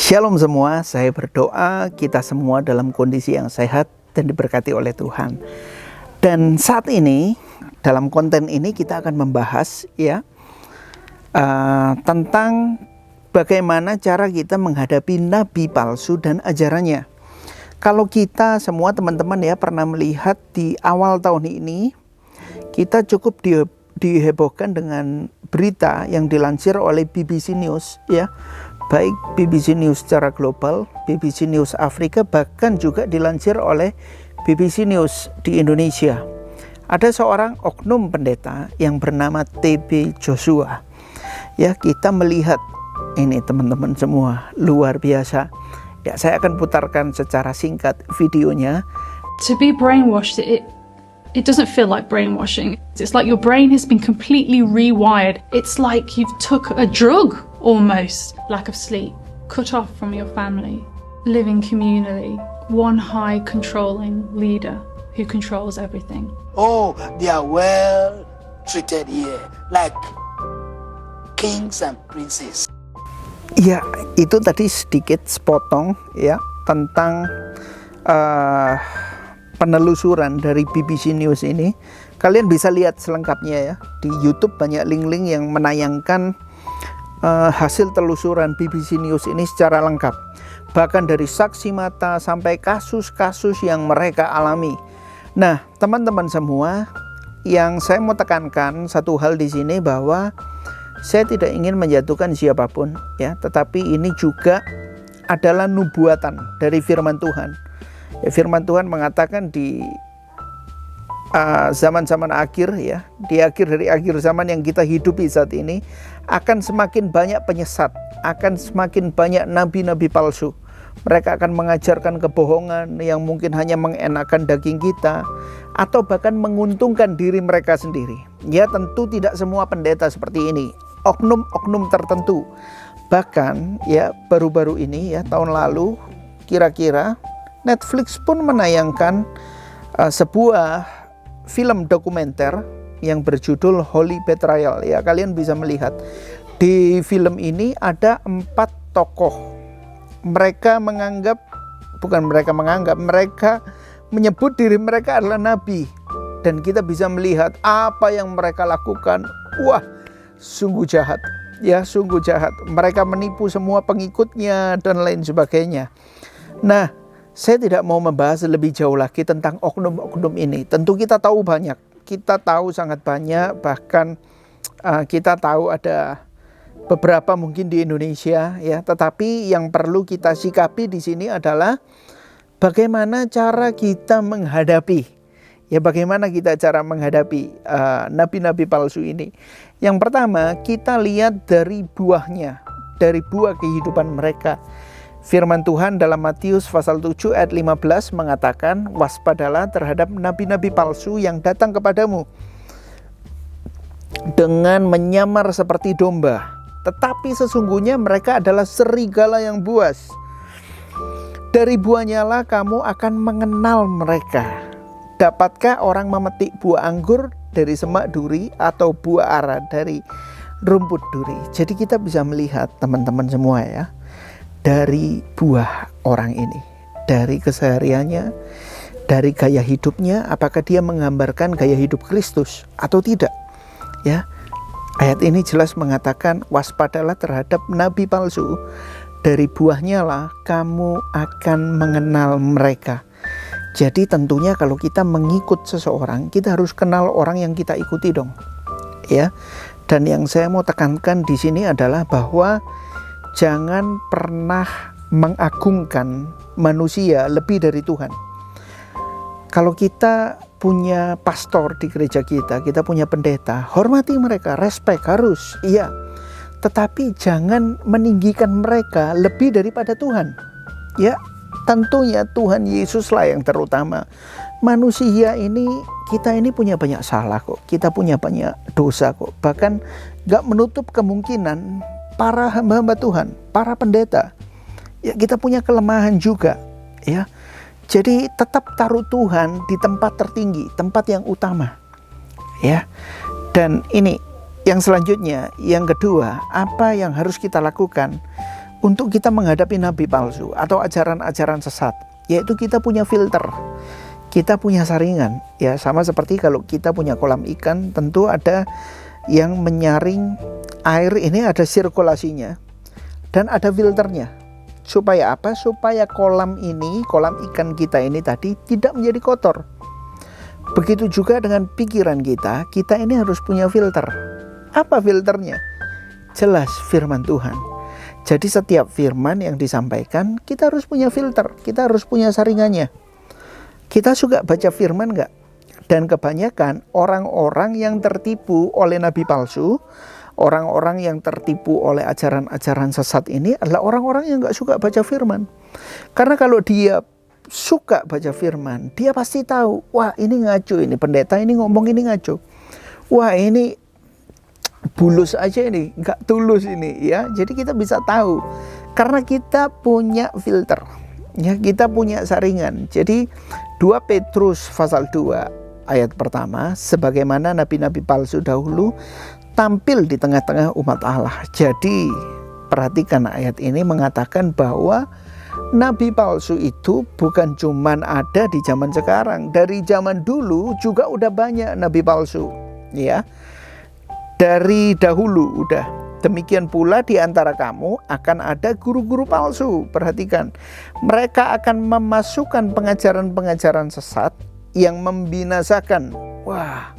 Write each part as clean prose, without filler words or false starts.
Shalom semua, saya berdoa kita semua dalam kondisi yang sehat dan diberkati oleh Tuhan. Dan saat ini, dalam konten ini kita akan membahas tentang bagaimana cara kita menghadapi nabi palsu dan ajarannya. Kalau kita semua teman-teman pernah melihat di awal tahun ini, kita cukup dihebohkan dengan berita yang dilansir oleh BBC News baik BBC News secara global, BBC News Afrika, bahkan juga dilansir oleh BBC News di Indonesia. Ada seorang oknum pendeta yang bernama TB Joshua. Kita melihat ini teman-teman semua, luar biasa. Saya akan putarkan secara singkat videonya. To be brainwashed, it doesn't feel like brainwashing. It's like your brain has been completely rewired. It's like you've took a drug almost. Lack of sleep, cut off from your family, living communally, one high controlling leader who controls everything. Oh, they are well treated here, like kings and princes. Ya, itu tadi sedikit sepotong tentang penelusuran dari BBC News ini. Kalian bisa lihat selengkapnya di YouTube, banyak link-link yang menayangkan hasil telusuran BBC News ini secara lengkap. Bahkan dari saksi mata sampai kasus-kasus yang mereka alami. Nah, teman-teman semua, yang saya mau tekankan satu hal di sini bahwa saya tidak ingin menjatuhkan siapapun tetapi ini juga adalah nubuatan dari firman Tuhan. Firman Tuhan mengatakan di zaman-zaman akhir di akhir dari akhir zaman yang kita hidupi saat ini, akan semakin banyak penyesat, akan semakin banyak nabi-nabi palsu. Mereka akan mengajarkan kebohongan yang mungkin hanya mengenakan daging kita atau bahkan menguntungkan diri mereka sendiri. Tentu tidak semua pendeta seperti ini, oknum-oknum tertentu. Bahkan baru-baru ini tahun lalu kira-kira Netflix pun menayangkan sebuah film dokumenter yang berjudul Holy Betrayal. Kalian bisa melihat di film ini ada 4 tokoh. Mereka menyebut diri mereka adalah nabi, dan kita bisa melihat apa yang mereka lakukan. Wah, sungguh jahat. Sungguh jahat. Mereka menipu semua pengikutnya dan lain sebagainya. Nah, saya tidak mau membahas lebih jauh lagi tentang oknum-oknum ini. Tentu kita tahu banyak. Kita tahu sangat banyak. Bahkan kita tahu ada beberapa mungkin di Indonesia Tetapi yang perlu kita sikapi di sini adalah bagaimana cara kita menghadapi bagaimana kita cara menghadapi nabi-nabi palsu ini. Yang pertama, kita lihat dari buahnya, dari buah kehidupan mereka. Firman Tuhan dalam Matius pasal 7 ayat 15 mengatakan, waspadalah terhadap nabi-nabi palsu yang datang kepadamu dengan menyamar seperti domba, tetapi sesungguhnya mereka adalah serigala yang buas. Dari buahnya lah kamu akan mengenal mereka. Dapatkah orang memetik buah anggur dari semak duri atau buah ara dari rumput duri? Jadi kita bisa melihat teman-teman semua dari buah orang ini, dari kesehariannya, dari gaya hidupnya, apakah dia menggambarkan gaya hidup Kristus atau tidak. Ayat ini jelas mengatakan waspadalah terhadap nabi palsu, dari buahnya lah kamu akan mengenal mereka. Jadi tentunya kalau kita mengikut seseorang, kita harus kenal orang yang kita ikuti dong. Dan yang saya mau tekankan di sini adalah bahwa jangan pernah mengagungkan manusia lebih dari Tuhan. Kalau kita punya pastor di gereja kita punya pendeta, hormati mereka, respect, harus, tetapi jangan meninggikan mereka lebih daripada Tuhan. Tentunya Tuhan Yesuslah yang terutama. Manusia ini, kita ini punya banyak salah kok, kita punya banyak dosa kok. Bahkan gak menutup kemungkinan para hamba-hamba Tuhan, para pendeta, kita punya kelemahan juga. Jadi tetap taruh Tuhan di tempat tertinggi, tempat yang utama. Dan ini yang selanjutnya, yang kedua, apa yang harus kita lakukan? untuk kita menghadapi nabi palsu atau ajaran-ajaran sesat, yaitu kita punya filter, kita punya saringan. Ya, sama seperti kalau kita punya kolam ikan, tentu ada yang menyaring air ini, ada sirkulasinya dan ada filternya. Supaya apa? Supaya kolam ikan kita ini tadi tidak menjadi kotor. Begitu juga dengan pikiran kita ini harus punya filter. Apa filternya? Jelas firman Tuhan. Jadi setiap firman yang disampaikan, kita harus punya filter, kita harus punya saringannya. Kita suka baca firman nggak? Dan kebanyakan orang-orang yang tertipu oleh nabi palsu, orang-orang yang tertipu oleh ajaran-ajaran sesat ini adalah orang-orang yang nggak suka baca firman. Karena kalau dia suka baca firman, dia pasti tahu, wah ini ngaco, ini pendeta ini ngomong ini ngaco. Wah ini bulus aja ini, nggak tulus ini ya. Jadi kita bisa tahu karena kita punya filter, ya, kita punya saringan. Jadi 2 Petrus pasal 2 ayat pertama, sebagaimana nabi-nabi palsu dahulu tampil di tengah-tengah umat Allah. Jadi perhatikan ayat ini mengatakan bahwa nabi palsu itu bukan cuman ada di zaman sekarang. Dari zaman dulu juga udah banyak nabi palsu, ya. Dari dahulu udah. Demikian pula di antara kamu akan ada guru-guru palsu. Perhatikan, mereka akan memasukkan pengajaran-pengajaran sesat yang membinasakan. Wah,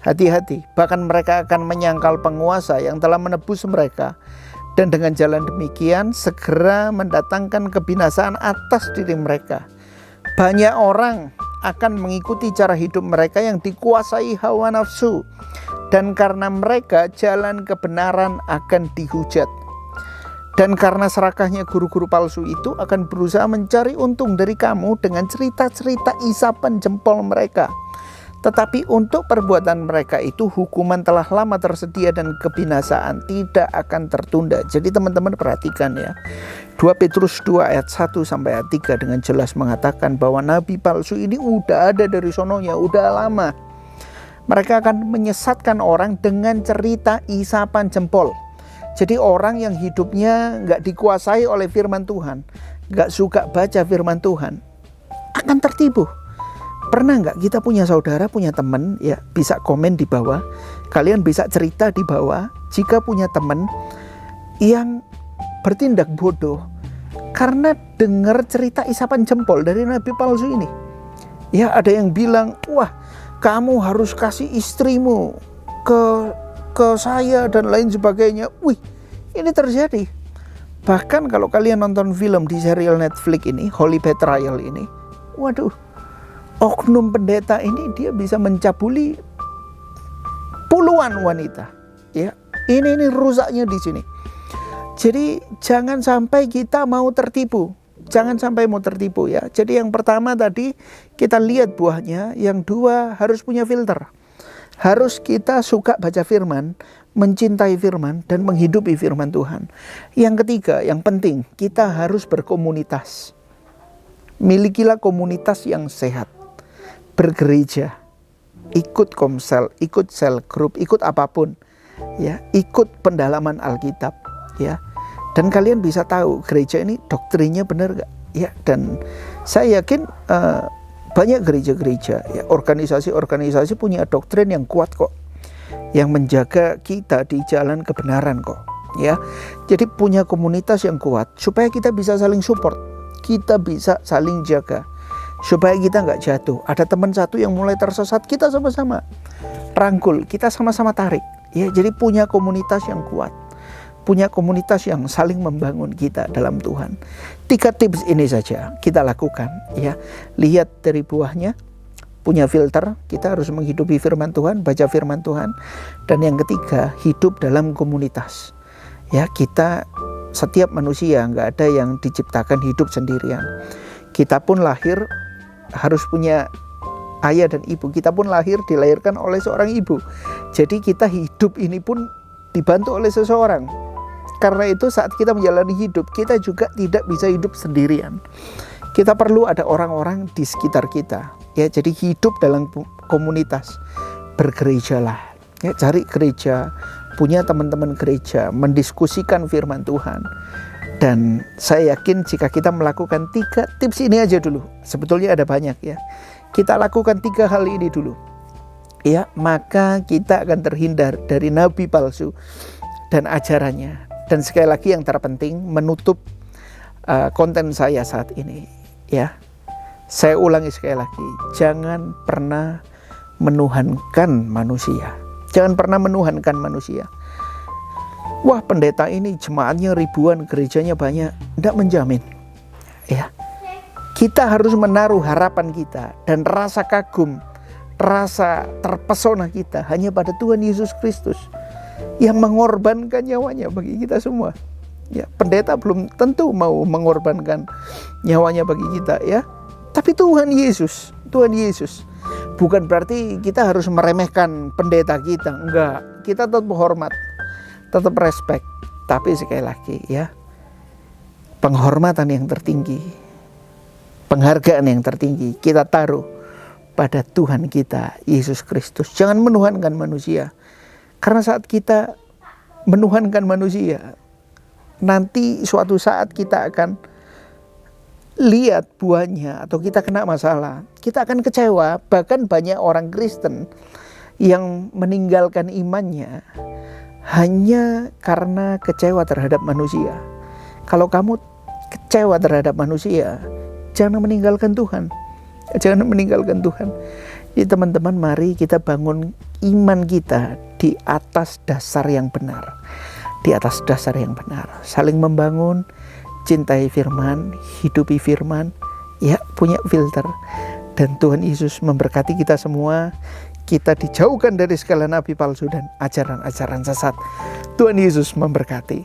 hati-hati, bahkan mereka akan menyangkal penguasa yang telah menebus mereka, dan dengan jalan demikian segera mendatangkan kebinasaan atas diri mereka. Banyak orang akan mengikuti cara hidup mereka yang dikuasai hawa nafsu, dan karena mereka jalan kebenaran akan dihujat. Dan karena serakahnya guru-guru palsu itu akan berusaha mencari untung dari kamu dengan cerita-cerita isapan jempol mereka. Tetapi untuk perbuatan mereka itu hukuman telah lama tersedia dan kebinasaan tidak akan tertunda. Jadi teman-teman perhatikan ya. 2 Petrus 2 ayat 1 sampai ayat 3 dengan jelas mengatakan bahwa nabi palsu ini udah ada dari sononya, udah lama. Mereka akan menyesatkan orang dengan cerita isapan jempol. Jadi orang yang hidupnya nggak dikuasai oleh firman Tuhan, nggak suka baca firman Tuhan, akan tertipu. Pernah nggak kita punya saudara, punya teman, ya bisa komen di bawah. Kalian bisa cerita di bawah jika punya teman yang bertindak bodoh karena dengar cerita isapan jempol dari nabi palsu ini. Ya, ada yang bilang, wah kamu harus kasih istrimu ke saya dan lain sebagainya. Wih, ini terjadi. Bahkan kalau kalian nonton film di serial Netflix ini, Holy Betrayal ini, waduh, oknum pendeta ini dia bisa mencabuli puluhan wanita. Ya, ini rusaknya di sini. Jadi jangan sampai kita mau tertipu. Jangan sampai mau tertipu ya. Jadi yang pertama tadi kita lihat buahnya, yang dua harus punya filter. Harus kita suka baca firman, mencintai firman, dan menghidupi firman Tuhan. Yang ketiga, yang penting, kita harus berkomunitas. Milikilah komunitas yang sehat. Bergereja, ikut komsel, ikut sel group, ikut apapun. Ya, ikut pendalaman Alkitab. Ya, dan kalian bisa tahu gereja ini doktrinnya benar gak? Ya, dan saya yakin banyak gereja-gereja, ya, organisasi-organisasi punya doktrin yang kuat kok, yang menjaga kita di jalan kebenaran kok, ya. Jadi punya komunitas yang kuat supaya kita bisa saling support, kita bisa saling jaga, supaya kita nggak jatuh. Ada teman satu yang mulai tersesat, kita sama-sama rangkul, kita sama-sama tarik, ya. Jadi punya komunitas yang kuat, punya komunitas yang saling membangun kita dalam Tuhan. 3 tips ini saja kita lakukan, ya. Lihat dari buahnya, punya filter, kita harus menghidupi firman Tuhan, baca firman Tuhan. Dan yang ketiga, hidup dalam komunitas. Ya, kita setiap manusia nggak ada yang diciptakan hidup sendirian. Kita pun lahir harus punya ayah dan ibu. Kita pun dilahirkan oleh seorang ibu. Jadi kita hidup ini pun dibantu oleh seseorang. Karena itu saat kita menjalani hidup, kita juga tidak bisa hidup sendirian. Kita perlu ada orang-orang di sekitar kita. Ya, jadi hidup dalam komunitas. Bergerejalah. Ya, cari gereja, punya teman-teman gereja, mendiskusikan firman Tuhan. Dan saya yakin jika kita melakukan 3 tips ini aja dulu, sebetulnya ada banyak ya, kita lakukan 3 hal ini dulu ya, maka kita akan terhindar dari nabi palsu dan ajarannya. Dan sekali lagi yang terpenting, menutup konten saya saat ini ya, saya ulangi sekali lagi, jangan pernah menuhankan manusia. Jangan pernah menuhankan manusia. Wah, pendeta ini jemaatnya ribuan, gerejanya banyak. Tidak menjamin ya. Kita harus menaruh harapan kita dan rasa kagum, rasa terpesona kita hanya pada Tuhan Yesus Kristus yang mengorbankan nyawanya bagi kita semua ya. Pendeta belum tentu mau mengorbankan nyawanya bagi kita ya, tapi Tuhan Yesus. Bukan berarti kita harus meremehkan pendeta kita, enggak. Kita tetap hormat, tetap respect, tapi sekali lagi ya, penghormatan yang tertinggi, penghargaan yang tertinggi kita taruh pada Tuhan kita Yesus Kristus. Jangan menuhankan manusia, karena saat kita menuhankan manusia, nanti suatu saat kita akan lihat buahnya, atau kita kena masalah, kita akan kecewa. Bahkan banyak orang Kristen yang meninggalkan imannya hanya karena kecewa terhadap manusia. Kalau kamu kecewa terhadap manusia, jangan meninggalkan Tuhan. Jangan meninggalkan Tuhan. Jadi teman-teman, mari kita bangun iman kita di atas dasar yang benar. Di atas dasar yang benar. Saling membangun, cintai firman, hidupi firman, ya, punya filter. Dan Tuhan Yesus memberkati kita semua. Kita dijauhkan dari segala nabi palsu dan ajaran-ajaran sesat. Tuhan Yesus memberkati.